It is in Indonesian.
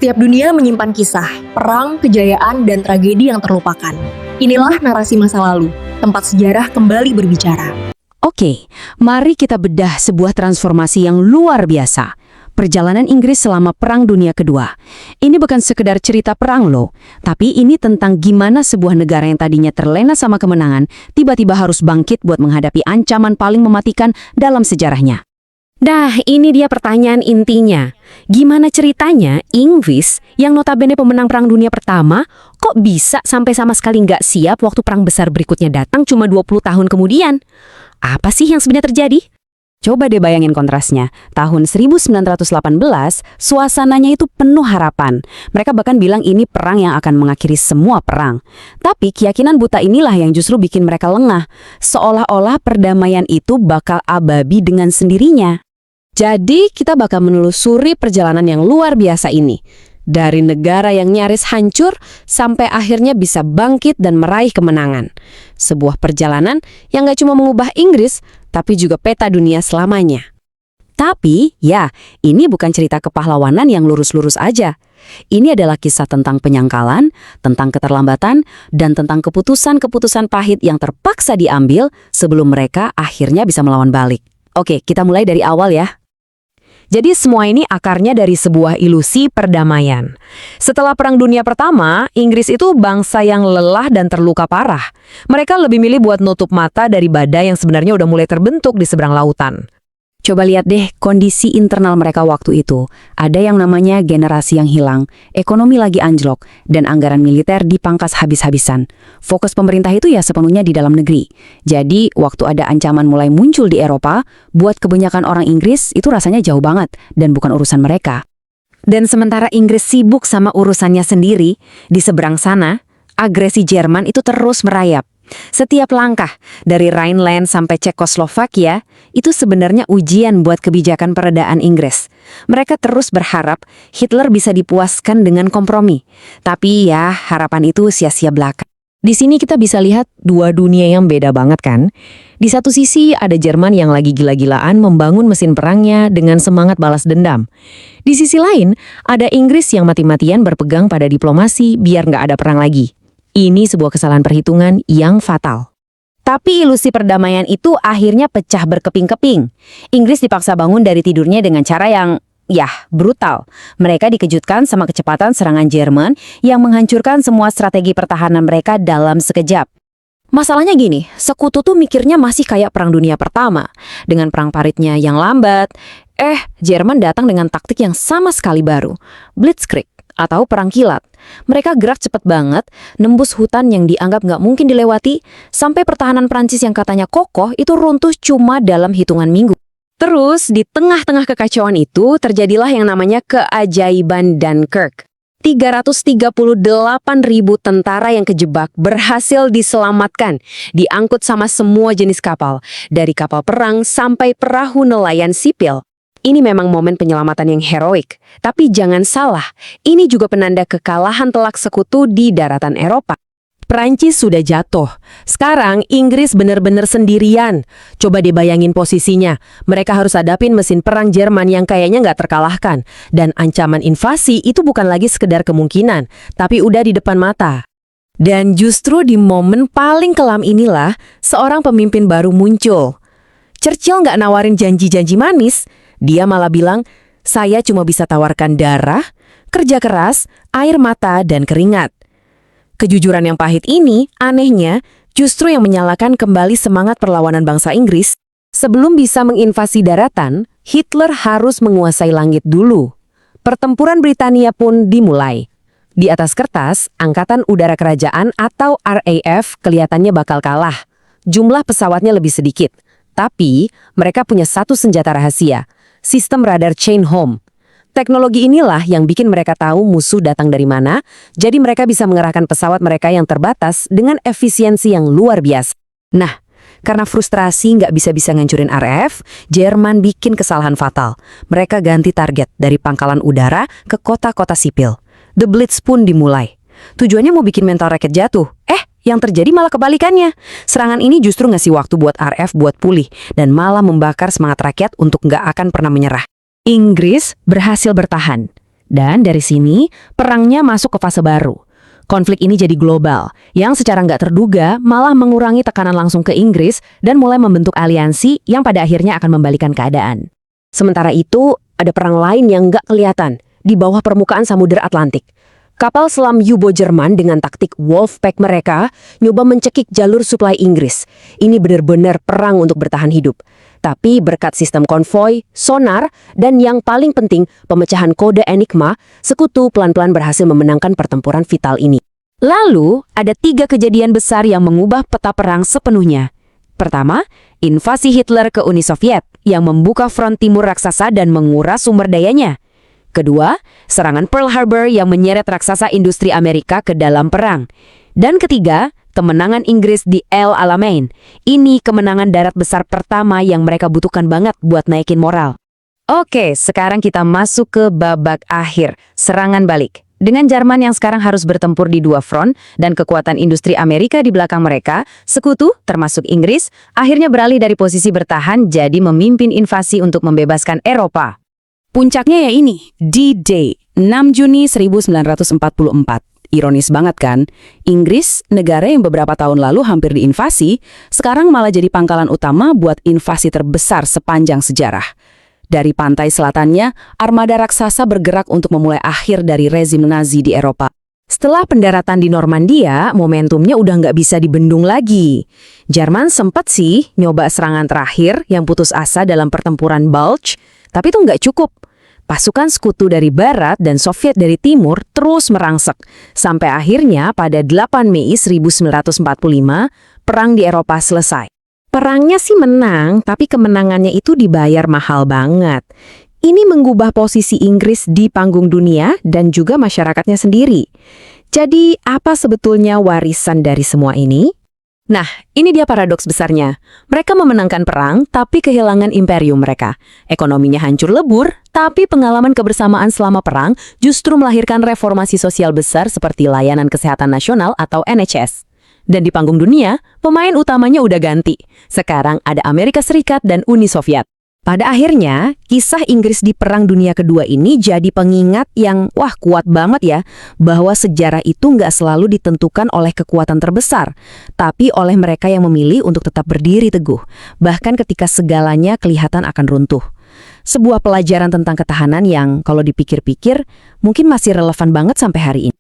Setiap dunia menyimpan kisah, perang, kejayaan, dan tragedi yang terlupakan. Inilah narasi masa lalu, tempat sejarah kembali berbicara. Oke, mari kita bedah sebuah transformasi yang luar biasa. Perjalanan Inggris selama Perang Dunia Kedua. Ini bukan sekedar cerita perang loh, tapi ini tentang gimana sebuah negara yang tadinya terlena sama kemenangan, tiba-tiba harus bangkit buat menghadapi ancaman paling mematikan dalam sejarahnya. Dah, ini dia pertanyaan intinya. Gimana ceritanya Inggris, yang notabene pemenang Perang Dunia Pertama, kok bisa sampai sama sekali nggak siap waktu perang besar berikutnya datang cuma 20 tahun kemudian? Apa sih yang sebenarnya terjadi? Coba deh bayangin kontrasnya. Tahun 1918, suasananya itu penuh harapan. Mereka bahkan bilang ini perang yang akan mengakhiri semua perang. Tapi keyakinan buta inilah yang justru bikin mereka lengah. Seolah-olah perdamaian itu bakal abadi dengan sendirinya. Jadi kita bakal menelusuri perjalanan yang luar biasa ini. Dari negara yang nyaris hancur sampai akhirnya bisa bangkit dan meraih kemenangan. Sebuah perjalanan yang gak cuma mengubah Inggris, tapi juga peta dunia selamanya. Tapi, ya, ini bukan cerita kepahlawanan yang lurus-lurus aja. Ini adalah kisah tentang penyangkalan, tentang keterlambatan, dan tentang keputusan-keputusan pahit yang terpaksa diambil sebelum mereka akhirnya bisa melawan balik. Oke, kita mulai dari awal ya. Jadi semua ini akarnya dari sebuah ilusi perdamaian. Setelah Perang Dunia Pertama, Inggris itu bangsa yang lelah dan terluka parah. Mereka lebih milih buat nutup mata dari badai yang sebenarnya udah mulai terbentuk di seberang lautan. Coba lihat deh kondisi internal mereka waktu itu. Ada yang namanya generasi yang hilang, ekonomi lagi anjlok, dan anggaran militer dipangkas habis-habisan. Fokus pemerintah itu ya sepenuhnya di dalam negeri. Jadi, waktu ada ancaman mulai muncul di Eropa, buat kebanyakan orang Inggris itu rasanya jauh banget, dan bukan urusan mereka. Dan sementara Inggris sibuk sama urusannya sendiri, di seberang sana, agresi Jerman itu terus merayap. Setiap langkah, dari Rhineland sampai Cekoslovakia, itu sebenarnya ujian buat kebijakan peredaan Inggris. Mereka terus berharap Hitler bisa dipuaskan dengan kompromi. Tapi ya, harapan itu sia-sia belaka. Di sini kita bisa lihat dua dunia yang beda banget kan? Di satu sisi ada Jerman yang lagi gila-gilaan membangun mesin perangnya dengan semangat balas dendam. Di sisi lain, ada Inggris yang mati-matian berpegang pada diplomasi biar nggak ada perang lagi. Ini sebuah kesalahan perhitungan yang fatal. Tapi ilusi perdamaian itu akhirnya pecah berkeping-keping. Inggris dipaksa bangun dari tidurnya dengan cara yang, brutal. Mereka dikejutkan sama kecepatan serangan Jerman yang menghancurkan semua strategi pertahanan mereka dalam sekejap. Masalahnya gini, sekutu tuh mikirnya masih kayak Perang Dunia Pertama. Dengan perang paritnya yang lambat, Jerman datang dengan taktik yang sama sekali baru. Blitzkrieg atau perang kilat. Mereka gerak cepat banget, nembus hutan yang dianggap nggak mungkin dilewati, sampai pertahanan Prancis yang katanya kokoh itu runtuh cuma dalam hitungan minggu. Terus, di tengah-tengah kekacauan itu, terjadilah yang namanya keajaiban Dunkirk. 338.000 tentara yang kejebak berhasil diselamatkan, diangkut sama semua jenis kapal, dari kapal perang sampai perahu nelayan sipil. Ini memang momen penyelamatan yang heroik, tapi jangan salah, ini juga penanda kekalahan telak sekutu di daratan Eropa. Prancis sudah jatuh. Sekarang Inggris benar-benar sendirian. Coba dibayangin posisinya. Mereka harus hadapin mesin perang Jerman yang kayaknya nggak terkalahkan. Dan ancaman invasi itu bukan lagi sekedar kemungkinan, tapi udah di depan mata. Dan justru di momen paling kelam inilah, seorang pemimpin baru muncul. Churchill nggak nawarin janji-janji manis. Dia malah bilang, saya cuma bisa tawarkan darah, kerja keras, air mata, dan keringat. Kejujuran yang pahit ini, anehnya, justru yang menyalakan kembali semangat perlawanan bangsa Inggris. Sebelum bisa menginvasi daratan, Hitler harus menguasai langit dulu. Pertempuran Britania pun dimulai. Di atas kertas, Angkatan Udara Kerajaan atau RAF kelihatannya bakal kalah. Jumlah pesawatnya lebih sedikit. Tapi, mereka punya satu senjata rahasia. Sistem radar chain home. Teknologi inilah yang bikin mereka tahu musuh datang dari mana, jadi mereka bisa mengerahkan pesawat mereka yang terbatas dengan efisiensi yang luar biasa. Nah, karena frustrasi nggak bisa-bisa ngancurin RAF, Jerman bikin kesalahan fatal. Mereka ganti target dari pangkalan udara ke kota-kota sipil. The Blitz pun dimulai. Tujuannya mau bikin mental rakyat jatuh. Yang terjadi malah kebalikannya. Serangan ini justru ngasih waktu buat RAF buat pulih dan malah membakar semangat rakyat untuk nggak akan pernah menyerah. Inggris berhasil bertahan. Dan dari sini, perangnya masuk ke fase baru. Konflik ini jadi global, yang secara nggak terduga malah mengurangi tekanan langsung ke Inggris dan mulai membentuk aliansi yang pada akhirnya akan membalikan keadaan. Sementara itu, ada perang lain yang nggak kelihatan di bawah permukaan Samudera Atlantik. Kapal selam U-boat Jerman dengan taktik Wolfpack mereka nyoba mencekik jalur suplai Inggris. Ini benar-benar perang untuk bertahan hidup. Tapi berkat sistem konvoi, sonar, dan yang paling penting, pemecahan kode Enigma, sekutu pelan-pelan berhasil memenangkan pertempuran vital ini. Lalu, ada 3 kejadian besar yang mengubah peta perang sepenuhnya. Pertama, invasi Hitler ke Uni Soviet yang membuka front timur raksasa dan menguras sumber dayanya. Kedua, serangan Pearl Harbor yang menyeret raksasa industri Amerika ke dalam perang. Dan ketiga, kemenangan Inggris di El Alamein. Ini kemenangan darat besar pertama yang mereka butuhkan banget buat naikin moral. Oke, sekarang kita masuk ke babak akhir, serangan balik. Dengan Jerman yang sekarang harus bertempur di 2 front dan kekuatan industri Amerika di belakang mereka, sekutu, termasuk Inggris, akhirnya beralih dari posisi bertahan jadi memimpin invasi untuk membebaskan Eropa. Puncaknya ya ini, D-Day, 6 Juni 1944. Ironis banget kan? Inggris, negara yang beberapa tahun lalu hampir diinvasi, sekarang malah jadi pangkalan utama buat invasi terbesar sepanjang sejarah. Dari pantai selatannya, armada raksasa bergerak untuk memulai akhir dari rezim Nazi di Eropa. Setelah pendaratan di Normandia, momentumnya udah nggak bisa dibendung lagi. Jerman sempat sih nyoba serangan terakhir yang putus asa dalam pertempuran Bulge, tapi itu nggak cukup. Pasukan sekutu dari barat dan Soviet dari timur terus merangsek, sampai akhirnya pada 8 Mei 1945, perang di Eropa selesai. Perangnya sih menang, tapi kemenangannya itu dibayar mahal banget. Ini mengubah posisi Inggris di panggung dunia dan juga masyarakatnya sendiri. Jadi, apa sebetulnya warisan dari semua ini? Nah, ini dia paradoks besarnya. Mereka memenangkan perang, tapi kehilangan imperium mereka. Ekonominya hancur lebur, tapi pengalaman kebersamaan selama perang justru melahirkan reformasi sosial besar seperti layanan kesehatan nasional atau NHS. Dan di panggung dunia, pemain utamanya udah ganti. Sekarang ada Amerika Serikat dan Uni Soviet. Pada akhirnya, kisah Inggris di Perang Dunia Kedua ini jadi pengingat yang, kuat banget ya, bahwa sejarah itu nggak selalu ditentukan oleh kekuatan terbesar, tapi oleh mereka yang memilih untuk tetap berdiri teguh, bahkan ketika segalanya kelihatan akan runtuh. Sebuah pelajaran tentang ketahanan yang, kalau dipikir-pikir, mungkin masih relevan banget sampai hari ini.